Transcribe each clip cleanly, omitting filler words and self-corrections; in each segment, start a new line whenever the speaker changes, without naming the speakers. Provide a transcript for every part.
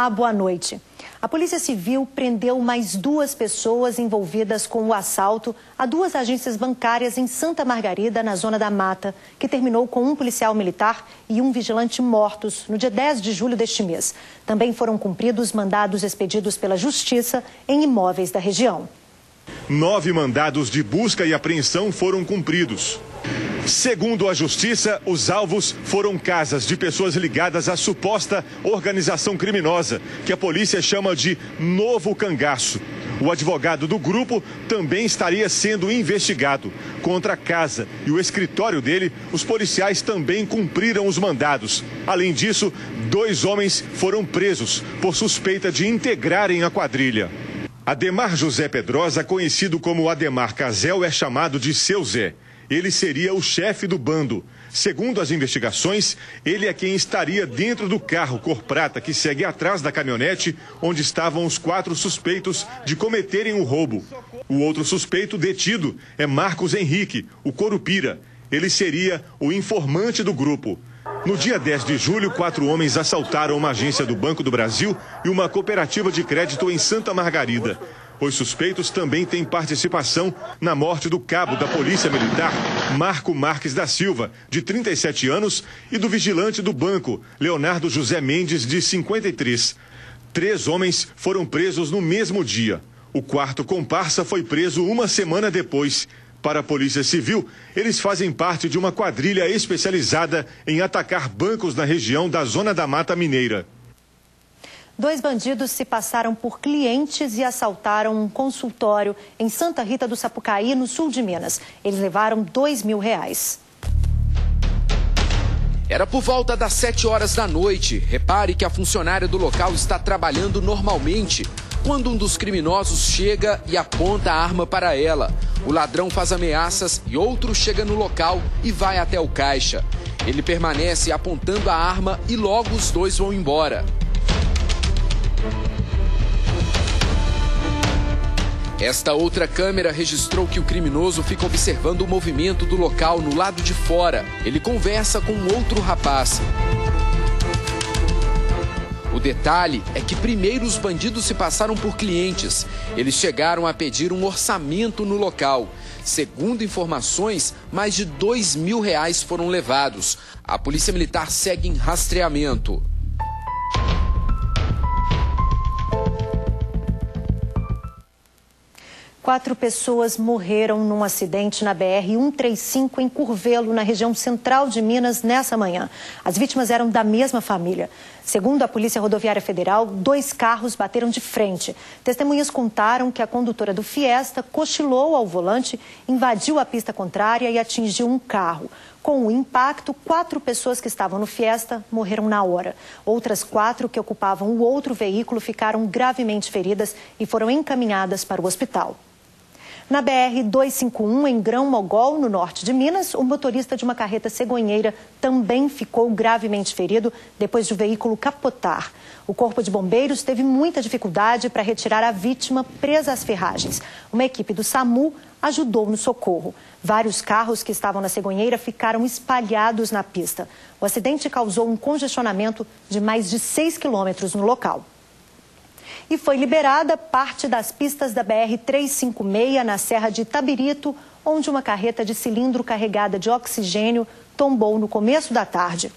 Boa noite. A Polícia Civil prendeu mais 2 pessoas envolvidas com o assalto a 2 agências bancárias em Santa Margarida, na Zona da Mata, que terminou com um policial militar e um vigilante mortos no dia 10 de julho deste mês. Também foram cumpridos mandados expedidos pela Justiça em imóveis da região.
9 mandados de busca e apreensão foram cumpridos. Segundo a Justiça, os alvos foram casas de pessoas ligadas à suposta organização criminosa, que a polícia chama de Novo Cangaço. O advogado do grupo também estaria sendo investigado. Contra a casa e o escritório dele, os policiais também cumpriram os mandados. Além disso, 2 homens foram presos por suspeita de integrarem a quadrilha. Ademar José Pedrosa, conhecido como Ademar Cazel, é chamado de Seu Zé. Ele seria o chefe do bando. Segundo as investigações, ele é quem estaria dentro do carro cor prata que segue atrás da caminhonete onde estavam os 4 suspeitos de cometerem o roubo. O outro suspeito detido é Marcos Henrique, o Corupira. Ele seria o informante do grupo. No dia 10 de julho, 4 homens assaltaram uma agência do Banco do Brasil e uma cooperativa de crédito em Santa Margarida. Os suspeitos também têm participação na morte do cabo da Polícia Militar, Marco Marques da Silva, de 37 anos, e do vigilante do banco, Leonardo José Mendes, de 53. 3 homens foram presos no mesmo dia. O 4º comparsa foi preso uma semana depois. Para a Polícia Civil, eles fazem parte de uma quadrilha especializada em atacar bancos na região da Zona da Mata Mineira.
2 bandidos se passaram por clientes e assaltaram um consultório em Santa Rita do Sapucaí, no sul de Minas. Eles levaram R$2.000.
Era por volta das 7 horas da noite. Repare que a funcionária do local está trabalhando normalmente, quando um dos criminosos chega e aponta a arma para ela. O ladrão faz ameaças e outro chega no local e vai até o caixa. Ele permanece apontando a arma e logo os 2 vão embora. Esta outra câmera registrou que o criminoso fica observando o movimento do local no lado de fora. Ele conversa com outro rapaz. O detalhe é que primeiro os bandidos se passaram por clientes. Eles chegaram a pedir um orçamento no local. Segundo informações, mais de R$2.000 foram levados. A Polícia Militar segue em rastreamento.
Quatro pessoas morreram num acidente na BR-135 em Curvelo, na região central de Minas, nessa manhã. As vítimas eram da mesma família. Segundo a Polícia Rodoviária Federal, 2 carros bateram de frente. Testemunhas contaram que a condutora do Fiesta cochilou ao volante, invadiu a pista contrária e atingiu um carro. Com o impacto, 4 pessoas que estavam no Fiesta morreram na hora. Outras 4 que ocupavam o outro veículo ficaram gravemente feridas e foram encaminhadas para o hospital. Na BR-251, em Grão-Mogol, no norte de Minas, o motorista de uma carreta cegonheira também ficou gravemente ferido depois do veículo capotar. O Corpo de Bombeiros teve muita dificuldade para retirar a vítima presa às ferragens. Uma equipe do SAMU ajudou no socorro. Vários carros que estavam na cegonheira ficaram espalhados na pista. O acidente causou um congestionamento de mais de 6 quilômetros no local. E foi liberada parte das pistas da BR-356 na Serra de Itabirito, onde uma carreta de cilindro carregada de oxigênio tombou no começo da tarde.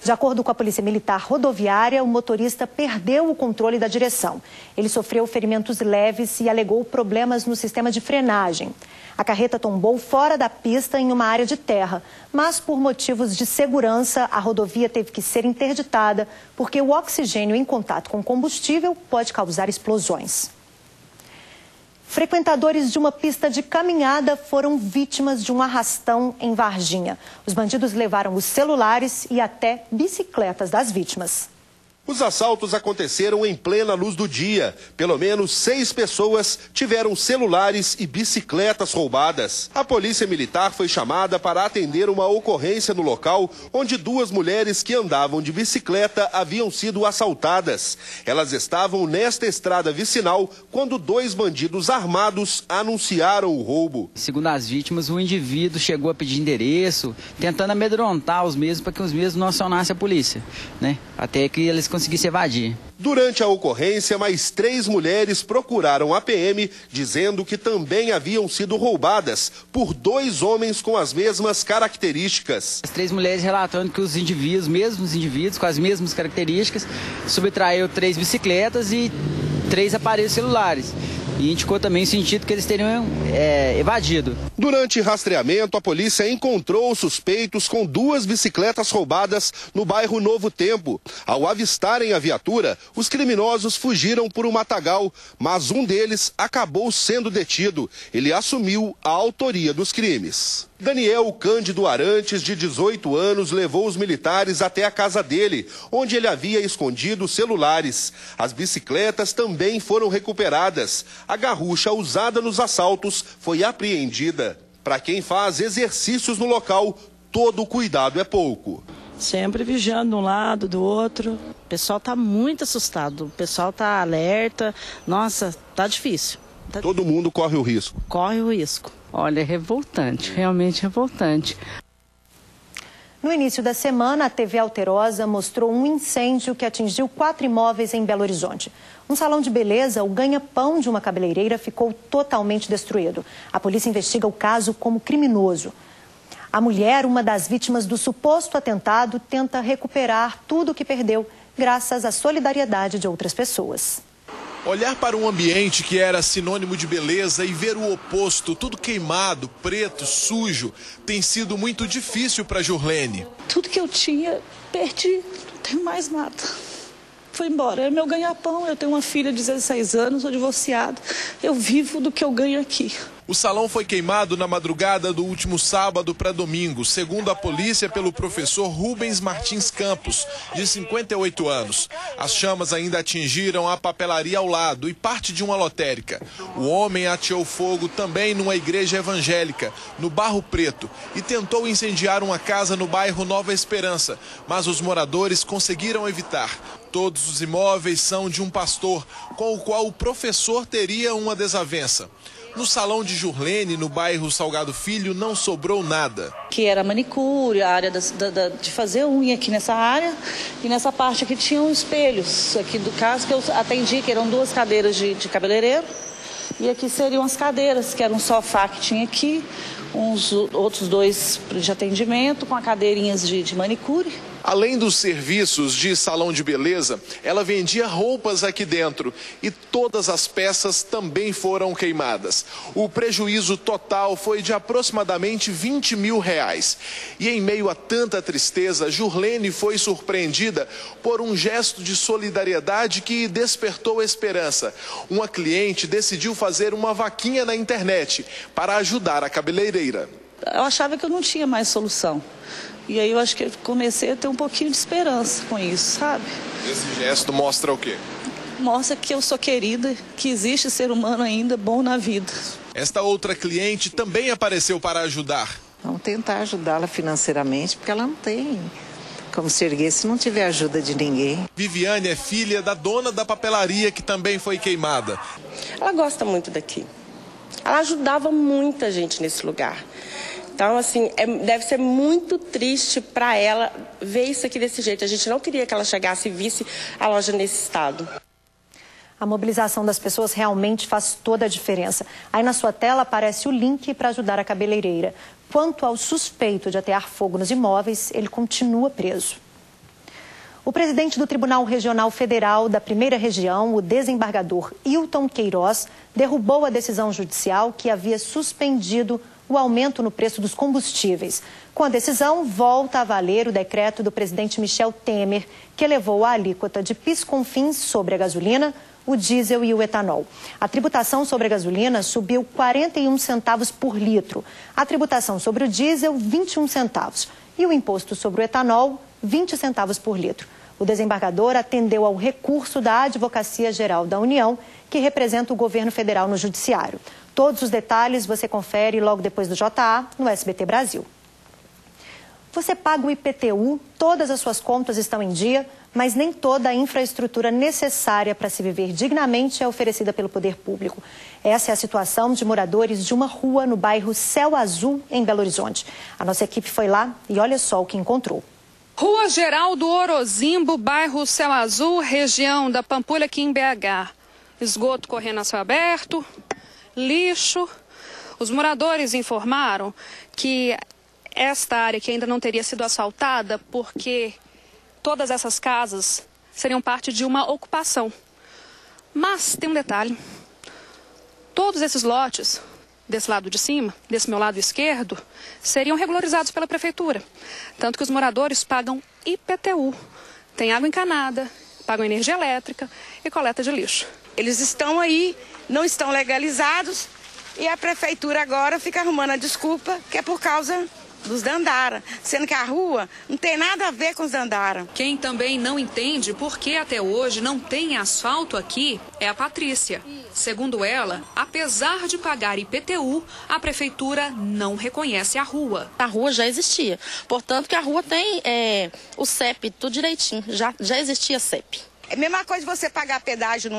De acordo com a Polícia Militar Rodoviária, o motorista perdeu o controle da direção. Ele sofreu ferimentos leves e alegou problemas no sistema de frenagem. A carreta tombou fora da pista em uma área de terra, mas por motivos de segurança, a rodovia teve que ser interditada, porque o oxigênio em contato com combustível pode causar explosões. Frequentadores de uma pista de caminhada foram vítimas de um arrastão em Varginha. Os bandidos levaram os celulares e até bicicletas das vítimas.
Os assaltos aconteceram em plena luz do dia. Pelo menos 6 pessoas tiveram celulares e bicicletas roubadas. A Polícia Militar foi chamada para atender uma ocorrência no local onde 2 mulheres que andavam de bicicleta haviam sido assaltadas. Elas estavam nesta estrada vicinal quando 2 bandidos armados anunciaram o roubo.
Segundo as vítimas, o indivíduo chegou a pedir endereço, tentando amedrontar os mesmos para que os mesmos não acionassem a polícia, né? Até que eles conseguiram conseguisse evadir.
Durante a ocorrência, mais 3 mulheres procuraram a PM, dizendo que também haviam sido roubadas por 2 homens com as mesmas características.
As 3 mulheres relatando que os mesmos indivíduos com as mesmas características, subtraiu 3 bicicletas e 3 aparelhos celulares. E indicou também o sentido que eles teriam evadido.
Durante rastreamento, a polícia encontrou suspeitos com 2 bicicletas roubadas no bairro Novo Tempo. Ao avistarem a viatura, os criminosos fugiram por um matagal, mas um deles acabou sendo detido. Ele assumiu a autoria dos crimes. Daniel Cândido Arantes, de 18 anos, levou os militares até a casa dele, onde ele havia escondido celulares. As bicicletas também foram recuperadas. A garrucha usada nos assaltos foi apreendida. Para quem faz exercícios no local, todo cuidado é pouco.
Sempre vigiando de um lado, do outro. O pessoal está muito assustado, o pessoal está alerta. Nossa, tá difícil.
Todo mundo corre o risco.
Corre o risco.
Olha, é revoltante, realmente revoltante.
No início da semana, a TV Alterosa mostrou um incêndio que atingiu 4 imóveis em Belo Horizonte. Um salão de beleza, o ganha-pão de uma cabeleireira, ficou totalmente destruído. A polícia investiga o caso como criminoso. A mulher, uma das vítimas do suposto atentado, tenta recuperar tudo o que perdeu, graças à solidariedade de outras pessoas.
Olhar para um ambiente que era sinônimo de beleza e ver o oposto, tudo queimado, preto, sujo, tem sido muito difícil para Jurlene.
Tudo que eu tinha, perdi, não tenho mais nada. Foi embora, é meu ganha-pão, eu tenho uma filha de 16 anos, sou divorciada, eu vivo do que eu ganho aqui.
O salão foi queimado na madrugada do último sábado para domingo, segundo a polícia, pelo professor Rubens Martins Campos, de 58 anos. As chamas ainda atingiram a papelaria ao lado e parte de uma lotérica. O homem ateou fogo também numa igreja evangélica, no Barro Preto, e tentou incendiar uma casa no bairro Nova Esperança, mas os moradores conseguiram evitar. Todos os imóveis são de um pastor, com o qual o professor teria uma desavença. No salão de Jurlene, no bairro Salgado Filho, não sobrou nada.
Que era manicure, a área de fazer unha aqui nessa área. E nessa parte aqui tinham espelhos. Aqui do caso que eu atendi, que eram 2 cadeiras de cabeleireiro. E aqui seriam as cadeiras, que era um sofá que tinha aqui. Outros 2 de atendimento, com cadeirinhas de manicure.
Além dos serviços de salão de beleza, ela vendia roupas aqui dentro e todas as peças também foram queimadas. O prejuízo total foi de aproximadamente R$20 mil. E em meio a tanta tristeza, Jurlene foi surpreendida por um gesto de solidariedade que despertou esperança. Uma cliente decidiu fazer uma vaquinha na internet para ajudar a cabeleireira.
Eu achava que eu não tinha mais solução. E aí eu acho que eu comecei a ter um pouquinho de esperança com isso, sabe?
Esse gesto mostra o quê?
Mostra que eu sou querida, que existe ser humano ainda bom na vida.
Esta outra cliente também apareceu para ajudar.
Vamos tentar ajudá-la financeiramente, porque ela não tem como se erguer se não tiver ajuda de ninguém.
Viviane é filha da dona da papelaria que também foi queimada.
Ela gosta muito daqui. Ela ajudava muita gente nesse lugar. Então, assim, deve ser muito triste para ela ver isso aqui desse jeito. A gente não queria que ela chegasse e visse a loja nesse estado.
A mobilização das pessoas realmente faz toda a diferença. Aí na sua tela aparece o link para ajudar a cabeleireira. Quanto ao suspeito de atear fogo nos imóveis, ele continua preso. O presidente do Tribunal Regional Federal da Primeira Região, o desembargador Hilton Queiroz, derrubou a decisão judicial que havia suspendido o aumento no preço dos combustíveis. Com a decisão, volta a valer o decreto do presidente Michel Temer, que elevou a alíquota de PIS/COFINS sobre a gasolina, o diesel e o etanol. A tributação sobre a gasolina subiu 41 centavos por litro. A tributação sobre o diesel, 21 centavos. E o imposto sobre o etanol, 20 centavos por litro. O desembargador atendeu ao recurso da Advocacia Geral da União, que representa o governo federal no judiciário. Todos os detalhes você confere logo depois do JA no SBT Brasil. Você paga o IPTU, todas as suas contas estão em dia, mas nem toda a infraestrutura necessária para se viver dignamente é oferecida pelo poder público. Essa é a situação de moradores de uma rua no bairro Céu Azul, em Belo Horizonte. A nossa equipe foi lá e olha só o que encontrou.
Rua Geraldo Orozimbo, bairro Céu Azul, região da Pampulha, aqui em BH. Esgoto correndo a céu aberto, lixo. Os moradores informaram que esta área que ainda não teria sido asfaltada porque todas essas casas seriam parte de uma ocupação. Mas tem um detalhe. Todos esses lotes, desse lado de cima, desse meu lado esquerdo, seriam regularizados pela prefeitura. Tanto que os moradores pagam IPTU, tem água encanada, pagam energia elétrica e coleta de lixo.
Eles estão aí, não estão legalizados e a prefeitura agora fica arrumando a desculpa que é por causa dos Dandara, sendo que a rua não tem nada a ver com os Dandara.
Quem também não entende por que até hoje não tem asfalto aqui é a Patrícia. Segundo ela, apesar de pagar IPTU, a prefeitura não reconhece a rua.
A rua já existia, portanto que a rua tem o CEP, tudo direitinho, já existia CEP.
É a mesma coisa você pagar pedágio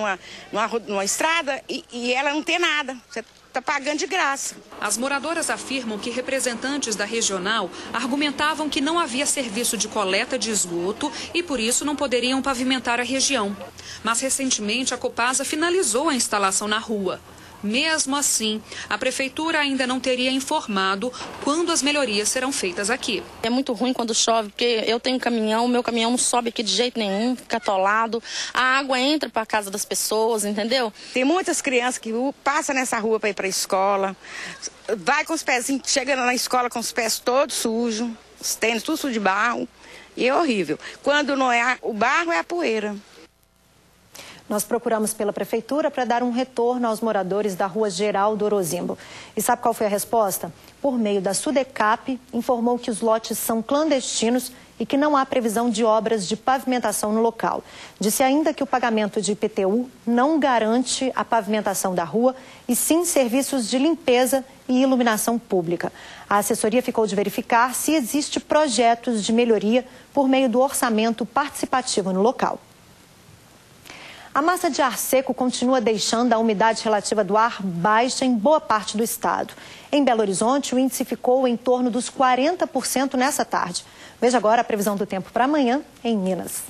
numa estrada e ela não ter nada. Você está pagando de graça.
As moradoras afirmam que representantes da regional argumentavam que não havia serviço de coleta de esgoto e por isso não poderiam pavimentar a região. Mas recentemente a Copasa finalizou a instalação na rua. Mesmo assim, a prefeitura ainda não teria informado quando as melhorias serão feitas aqui.
É muito ruim quando chove, porque eu tenho caminhão, meu caminhão não sobe aqui de jeito nenhum, fica atolado. A água entra para a casa das pessoas, entendeu?
Tem muitas crianças que passam nessa rua para ir para a escola, vai com os pezinhos, chega na escola com os pés todos sujos, os tênis tudo sujo de barro, e é horrível. Quando não é o barro, é a poeira.
Nós procuramos pela prefeitura para dar um retorno aos moradores da rua Geraldo Orozimbo. E sabe qual foi a resposta? Por meio da SUDECAP, informou que os lotes são clandestinos e que não há previsão de obras de pavimentação no local. Disse ainda que o pagamento de IPTU não garante a pavimentação da rua e sim serviços de limpeza e iluminação pública. A assessoria ficou de verificar se existe projetos de melhoria por meio do orçamento participativo no local. A massa de ar seco continua deixando a umidade relativa do ar baixa em boa parte do estado. Em Belo Horizonte, o índice ficou em torno dos 40% nessa tarde. Veja agora a previsão do tempo para amanhã em Minas.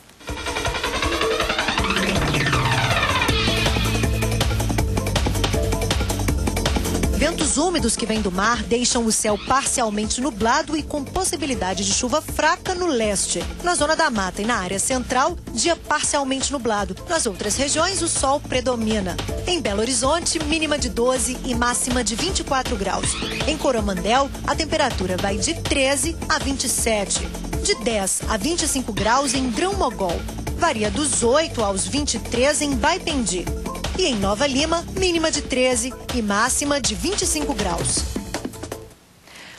Ventos úmidos que vêm do mar deixam o céu parcialmente nublado e com possibilidade de chuva fraca no leste. Na zona da mata e na área central, dia parcialmente nublado. Nas outras regiões, o sol predomina. Em Belo Horizonte, mínima de 12 e máxima de 24 graus. Em Coromandel, a temperatura vai de 13 a 27. De 10 a 25 graus em Grão-Mogol. Varia dos 8 aos 23 em Baipendi. E em Nova Lima, mínima de 13 e máxima de 25 graus.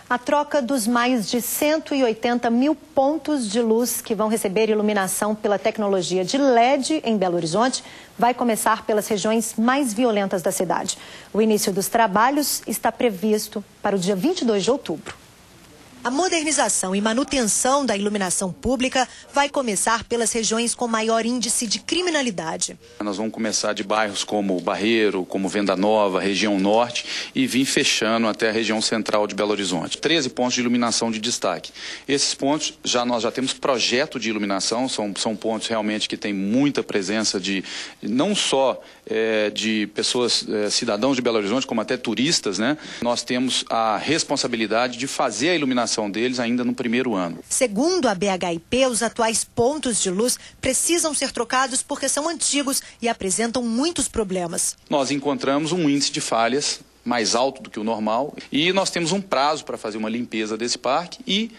A troca dos mais de 180 mil pontos de luz que vão receber iluminação pela tecnologia de LED em Belo Horizonte vai começar pelas regiões mais violentas da cidade. O início dos trabalhos está previsto para o dia 22 de outubro. A modernização e manutenção da iluminação pública vai começar pelas regiões com maior índice de criminalidade.
Nós vamos começar de bairros como Barreiro, como Venda Nova, região norte e vir fechando até a região central de Belo Horizonte. 13 pontos de iluminação de destaque. Esses pontos, nós já temos projeto de iluminação, são pontos realmente que tem muita presença de, não só de pessoas, cidadãos de Belo Horizonte, como até turistas, né? Nós temos a responsabilidade de fazer a iluminação deles ainda no primeiro ano.
Segundo a BHIP, os atuais pontos de luz precisam ser trocados porque são antigos e apresentam muitos problemas.
Nós encontramos um índice de falhas mais alto do que o normal e nós temos um prazo para fazer uma limpeza desse parque e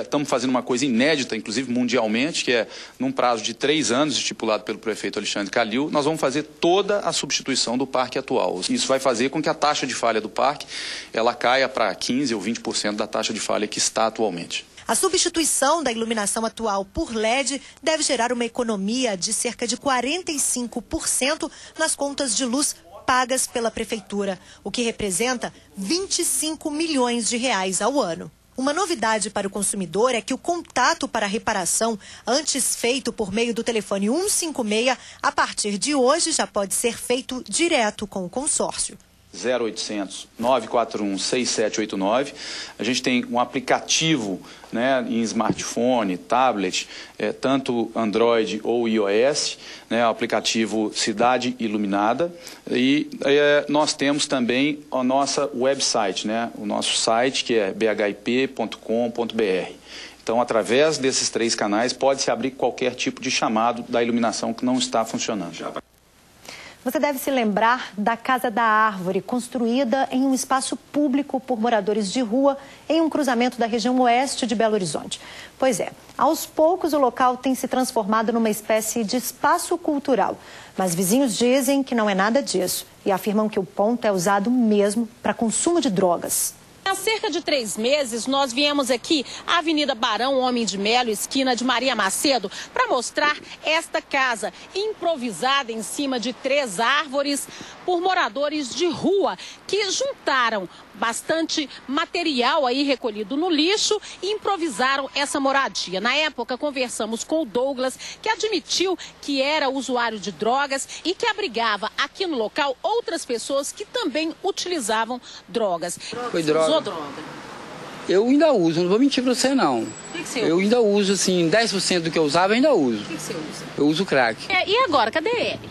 estamos fazendo uma coisa inédita, inclusive mundialmente, que é num prazo de 3 anos, estipulado pelo prefeito Alexandre Calil, nós vamos fazer toda a substituição do parque atual. Isso vai fazer com que a taxa de falha do parque ela caia para 15% ou 20% da taxa de falha que está atualmente.
A substituição da iluminação atual por LED deve gerar uma economia de cerca de 45% nas contas de luz pagas pela prefeitura, o que representa 25 milhões de reais ao ano. Uma novidade para o consumidor é que o contato para a reparação, antes feito por meio do telefone 156, a partir de hoje já pode ser feito direto com o consórcio.
0800 941 6789. A gente tem um aplicativo, né, em smartphone, tablet, tanto Android ou iOS, né, o aplicativo Cidade Iluminada. E nós temos também a nossa website, né, o nosso site, que é bhip.com.br. Então, através desses 3 canais, pode-se abrir qualquer tipo de chamado da iluminação que não está funcionando.
Você deve se lembrar da Casa da Árvore, construída em um espaço público por moradores de rua em um cruzamento da região oeste de Belo Horizonte. Pois é, aos poucos o local tem se transformado numa espécie de espaço cultural. Mas vizinhos dizem que não é nada disso e afirmam que o ponto é usado mesmo para consumo de drogas.
Há cerca de 3 meses, nós viemos aqui à Avenida Barão Homem de Melo, esquina de Maria Macedo, para mostrar esta casa improvisada em cima de 3 árvores por moradores de rua que juntaram bastante material aí recolhido no lixo e improvisaram essa moradia. Na época, conversamos com o Douglas, que admitiu que era usuário de drogas e que abrigava aqui no local outras pessoas que também utilizavam drogas.
Foi droga.
Usou droga?
Eu ainda uso, não vou mentir pra você não.
O que você usa?
Eu ainda uso, assim, 10% do que eu usava eu ainda uso.
O que você usa?
Eu uso crack.
E agora, cadê ele?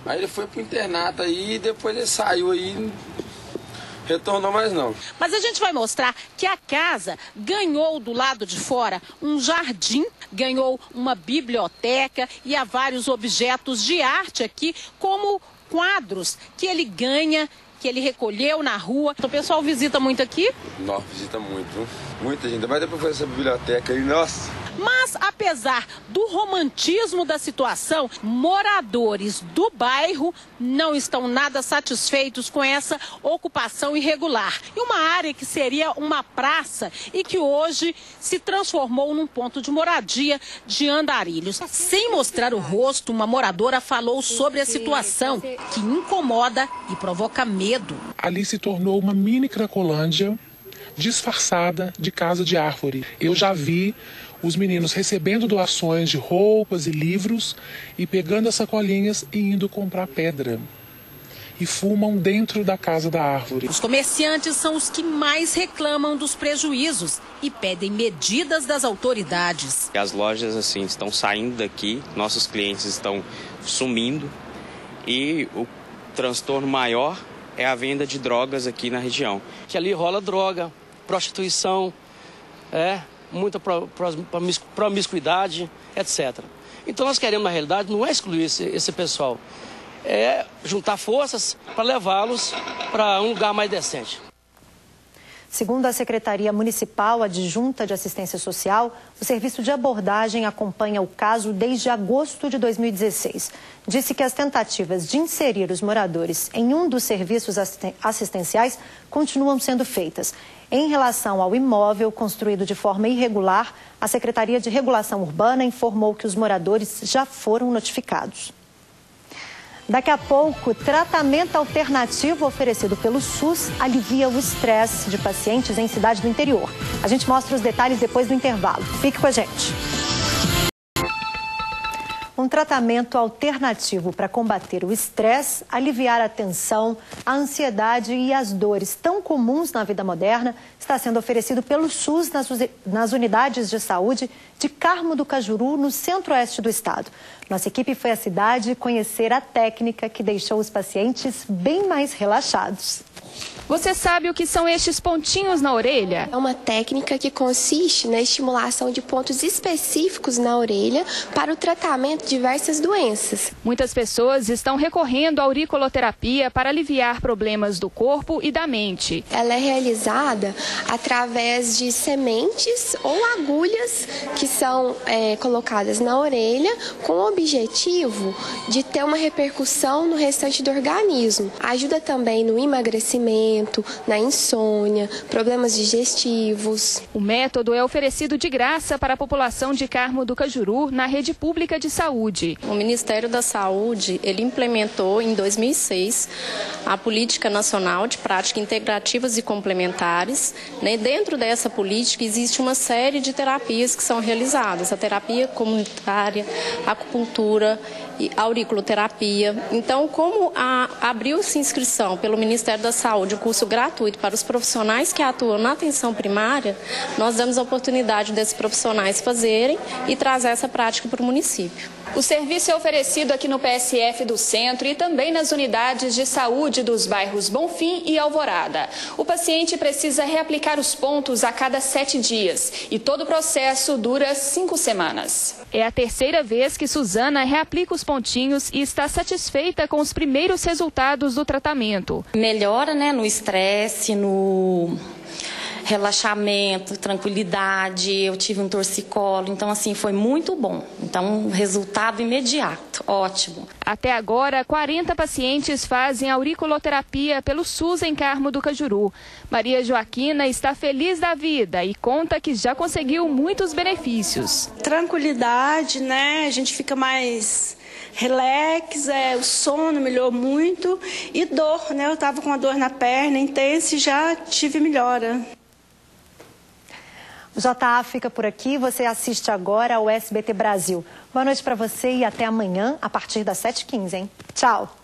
Aí ele foi pro internato aí e depois ele saiu aí, retornou mais não.
Mas a gente vai mostrar que a casa ganhou do lado de fora um jardim, ganhou uma biblioteca e há vários objetos de arte aqui, como quadros que ele ganha, que ele recolheu na rua. Então, o pessoal visita muito aqui?
Nossa, visita muito. Muita gente. Mas depois foi essa biblioteca aí, nossa.
Mas, apesar do romantismo da situação, moradores do bairro não estão nada satisfeitos com essa ocupação irregular. E uma área que seria uma praça e que hoje se transformou num ponto de moradia de andarilhos. Sem mostrar o rosto, uma moradora falou sobre a situação que incomoda e provoca medo.
Ali se tornou uma mini Cracolândia disfarçada de casa de árvore. Eu já vi os meninos recebendo doações de roupas e livros e pegando as sacolinhas e indo comprar pedra. E fumam dentro da casa da árvore.
Os comerciantes são os que mais reclamam dos prejuízos e pedem medidas das autoridades.
As lojas assim estão saindo daqui, nossos clientes estão sumindo e o transtorno maior é a venda de drogas aqui na região.
Que ali rola droga, prostituição, muita promiscuidade, etc. Então nós queremos, na realidade, não é excluir esse pessoal, é juntar forças para levá-los para um lugar mais decente.
Segundo a Secretaria Municipal Adjunta de Assistência Social, o serviço de abordagem acompanha o caso desde agosto de 2016. Disse que as tentativas de inserir os moradores em um dos serviços assistenciais continuam sendo feitas. Em relação ao imóvel construído de forma irregular, a Secretaria de Regulação Urbana informou que os moradores já foram notificados. Daqui a pouco, tratamento alternativo oferecido pelo SUS alivia o estresse de pacientes em cidade do interior. A gente mostra os detalhes depois do intervalo. Fique com a gente. Um tratamento alternativo para combater o estresse, aliviar a tensão, a ansiedade e as dores tão comuns na vida moderna está sendo oferecido pelo SUS nas unidades de saúde de Carmo do Cajuru, no centro-oeste do estado. Nossa equipe foi à cidade conhecer a técnica que deixou os pacientes bem mais relaxados.
Você sabe o que são estes pontinhos na orelha?
É uma técnica que consiste na estimulação de pontos específicos na orelha para o tratamento de diversas doenças.
Muitas pessoas estão recorrendo à auriculoterapia para aliviar problemas do corpo e da mente.
Ela é realizada através de sementes ou agulhas que são colocadas na orelha com o objetivo de ter uma repercussão no restante do organismo. Ajuda também no emagrecimento, na insônia, problemas digestivos.
O método é oferecido de graça para a população de Carmo do Cajuru na rede pública de saúde.
O Ministério da Saúde, ele implementou em 2006 a Política Nacional de Práticas Integrativas e Complementares. Dentro dessa política existe uma série de terapias que são realizadas. A terapia comunitária, a acupuntura auriculoterapia. Então, como abriu-se inscrição pelo Ministério da Saúde, um curso gratuito para os profissionais que atuam na atenção primária, nós damos a oportunidade desses profissionais fazerem e trazer essa prática para o município.
O serviço é oferecido aqui no PSF do Centro e também nas unidades de saúde dos bairros Bonfim e Alvorada. O paciente precisa reaplicar os pontos a cada 7 dias e todo o processo dura 5 semanas. É a terceira vez que Suzana reaplica os pontinhos e está satisfeita com os primeiros resultados do tratamento.
Melhora, no estresse, no relaxamento, tranquilidade, eu tive um torcicolo, então assim, foi muito bom. Então, resultado imediato, ótimo.
Até agora, 40 pacientes fazem auriculoterapia pelo SUS em Carmo do Cajuru. Maria Joaquina está feliz da vida e conta que já conseguiu muitos benefícios.
Tranquilidade, a gente fica mais relax, o sono melhorou muito e dor, eu estava com uma dor na perna intensa e já tive melhora.
O JA fica por aqui, você assiste agora ao SBT Brasil. Boa noite para você e até amanhã, a partir das 7h15, hein? Tchau!